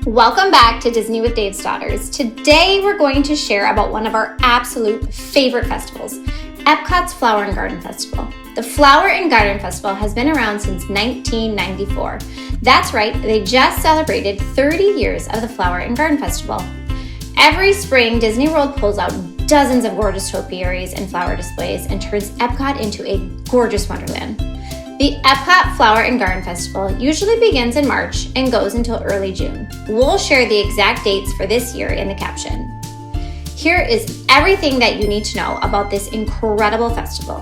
Welcome back to Disney with Dave's Daughters. Today we're going to share about one of our absolute favorite festivals, EPCOT's Flower and Garden Festival. The Flower and Garden Festival has been around since 1994. That's right, they just celebrated 30 years of the Flower and Garden Festival. Every spring, Disney World pulls out dozens of gorgeous topiaries and flower displays and turns EPCOT into a gorgeous wonderland. The EPCOT Flower and Garden Festival usually begins in March and goes until early June. We'll share the exact dates for this year in the caption. Here is everything that you need to know about this incredible festival.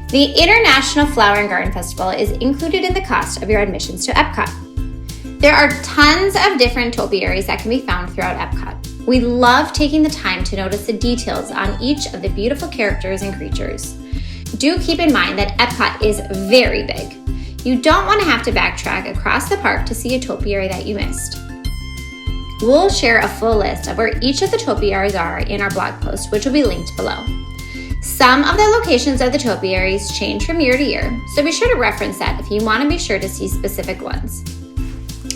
The International Flower and Garden Festival is included in the cost of your admissions to EPCOT. There are tons of different topiaries that can be found throughout EPCOT. We love taking the time to notice the details on each of the beautiful characters and creatures. Do keep in mind that EPCOT is very big. You don't want to have to backtrack across the park to see a topiary that you missed. We'll share a full list of where each of the topiaries are in our blog post, which will be linked below. Some of the locations of the topiaries change from year to year, so be sure to reference that if you want to be sure to see specific ones.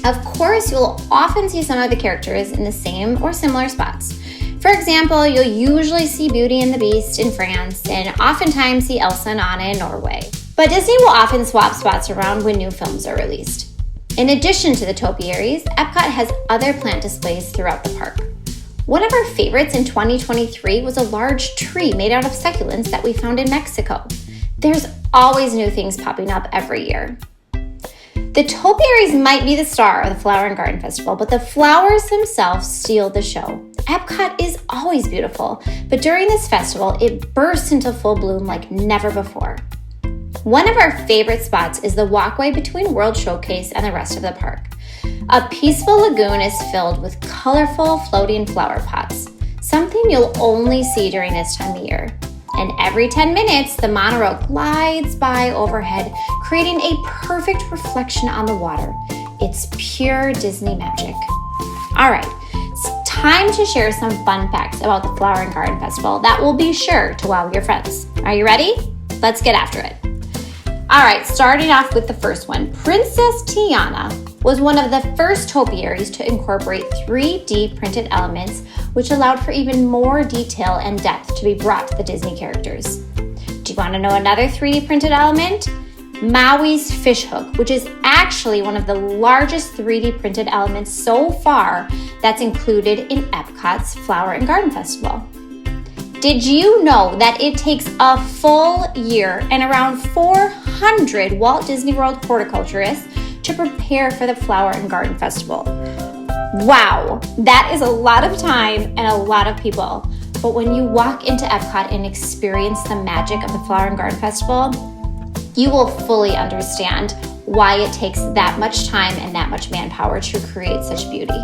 Of course, you'll often see some of the characters in the same or similar spots. For example, you'll usually see Beauty and the Beast in France and oftentimes see Elsa and Anna in Norway. But Disney will often swap spots around when new films are released. In addition to the topiaries, EPCOT has other plant displays throughout the park. One of our favorites in 2023 was a large tree made out of succulents that we found in Mexico. There's always new things popping up every year. The topiaries might be the star of the Flower and Garden Festival, but the flowers themselves steal the show. EPCOT is always beautiful, but during this festival, it bursts into full bloom like never before. One of our favorite spots is the walkway between World Showcase and the rest of the park. A peaceful lagoon is filled with colorful floating flower pots, something you'll only see during this time of year. And every 10 minutes, the monorail glides by overhead, creating a perfect reflection on the water. It's pure Disney magic. All right, it's time to share some fun facts about the Flower and Garden Festival that will be sure to wow your friends. Are you ready? Let's get after it. All right, starting off with the first one. Princess Tiana was one of the first topiaries to incorporate 3D printed elements, which allowed for even more detail and depth to be brought to the Disney characters. Do you want to know another 3D printed element? Maui's fishhook, which is actually one of the largest 3D printed elements so far that's included in EPCOT's Flower and Garden Festival. Did you know that it takes a full year and around 400 Walt Disney World horticulturists to prepare for the Flower and Garden Festival? Wow, that is a lot of time and a lot of people. But when you walk into EPCOT and experience the magic of the Flower and Garden Festival, you will fully understand why it takes that much time and that much manpower to create such beauty.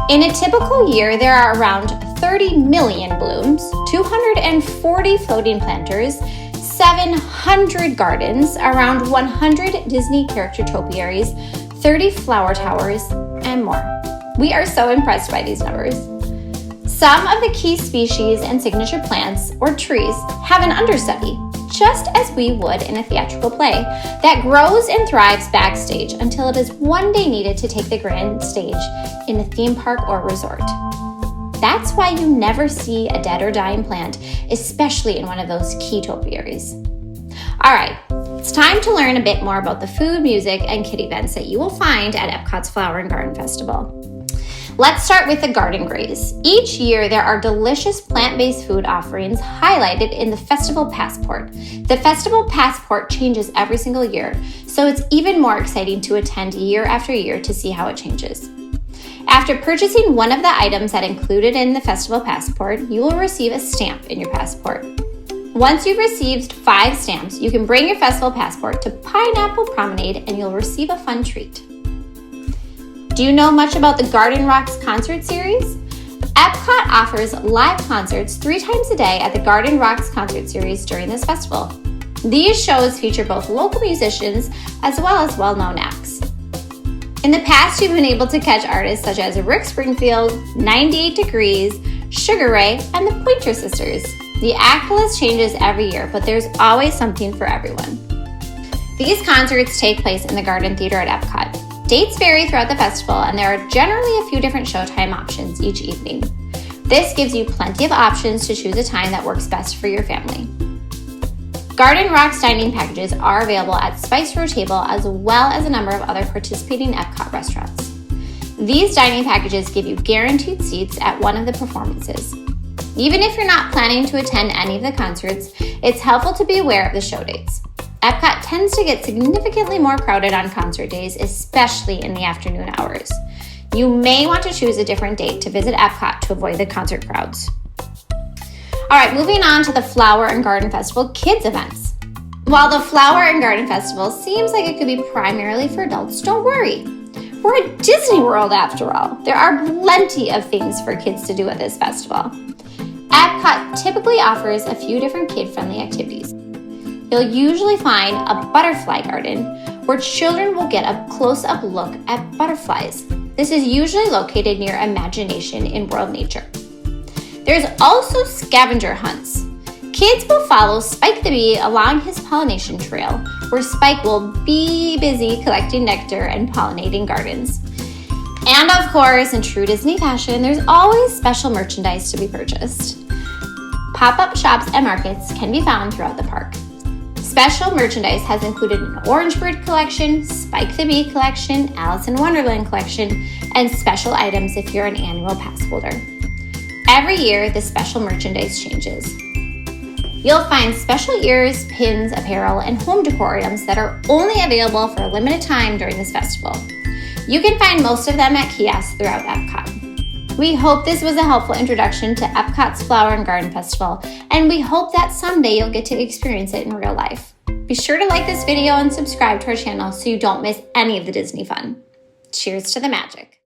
In a typical year, there are around 30 million blooms, 240 floating planters, 700 gardens, around 100 Disney character topiaries, 30 flower towers, and more. We are so impressed by these numbers. Some of the key species and signature plants or trees have an understudy, just as we would in a theatrical play, that grows and thrives backstage until it is one day needed to take the grand stage in a theme park or resort. That's why you never see a dead or dying plant, especially in one of those key topiaries. All right, it's time to learn a bit more about the food, music, and kid events that you will find at EPCOT's Flower and Garden Festival. Let's start with the Garden Graze. Each year, there are delicious plant-based food offerings highlighted in the Festival Passport. The Festival Passport changes every single year, so it's even more exciting to attend year after year to see how it changes. After purchasing one of the items that included in the Festival Passport, you will receive a stamp in your passport. Once you've received 5 stamps, you can bring your Festival Passport to Pineapple Promenade and you'll receive a fun treat. Do you know much about the Garden Rocks concert series? EPCOT offers live concerts 3 times a day at the Garden Rocks concert series during this festival. These shows feature both local musicians as well as well-known acts. In the past, you've been able to catch artists such as Rick Springfield, 98 Degrees, Sugar Ray, and the Pointer Sisters. The act list changes every year, but there's always something for everyone. These concerts take place in the Garden Theater at EPCOT. Dates vary throughout the festival, and there are generally a few different showtime options each evening. This gives you plenty of options to choose a time that works best for your family. Garden Rocks dining packages are available at Spice Row Table as well as a number of other participating EPCOT restaurants. These dining packages give you guaranteed seats at one of the performances. Even if you're not planning to attend any of the concerts, it's helpful to be aware of the show dates. EPCOT tends to get significantly more crowded on concert days, especially in the afternoon hours. You may want to choose a different date to visit EPCOT to avoid the concert crowds. All right, moving on to the Flower and Garden Festival kids events. While the Flower and Garden Festival seems like it could be primarily for adults, don't worry. We're at Disney World after all. There are plenty of things for kids to do at this festival. EPCOT typically offers a few different kid-friendly activities. You'll usually find a butterfly garden where children will get a close-up look at butterflies. This is usually located near Imagination in World Nature. There's also scavenger hunts. Kids will follow Spike the Bee along his pollination trail, where Spike will be busy collecting nectar and pollinating gardens. And of course, in true Disney fashion, there's always special merchandise to be purchased. Pop-up shops and markets can be found throughout the park. Special merchandise has included an Orange Bird collection, Spike the Bee collection, Alice in Wonderland collection, and special items if you're an annual pass holder. Every year, the special merchandise changes. You'll find special ears, pins, apparel, and home decor items that are only available for a limited time during this festival. You can find most of them at kiosks throughout EPCOT. We hope this was a helpful introduction to EPCOT's Flower and Garden Festival, and we hope that someday you'll get to experience it in real life. Be sure to like this video and subscribe to our channel so you don't miss any of the Disney fun. Cheers to the magic.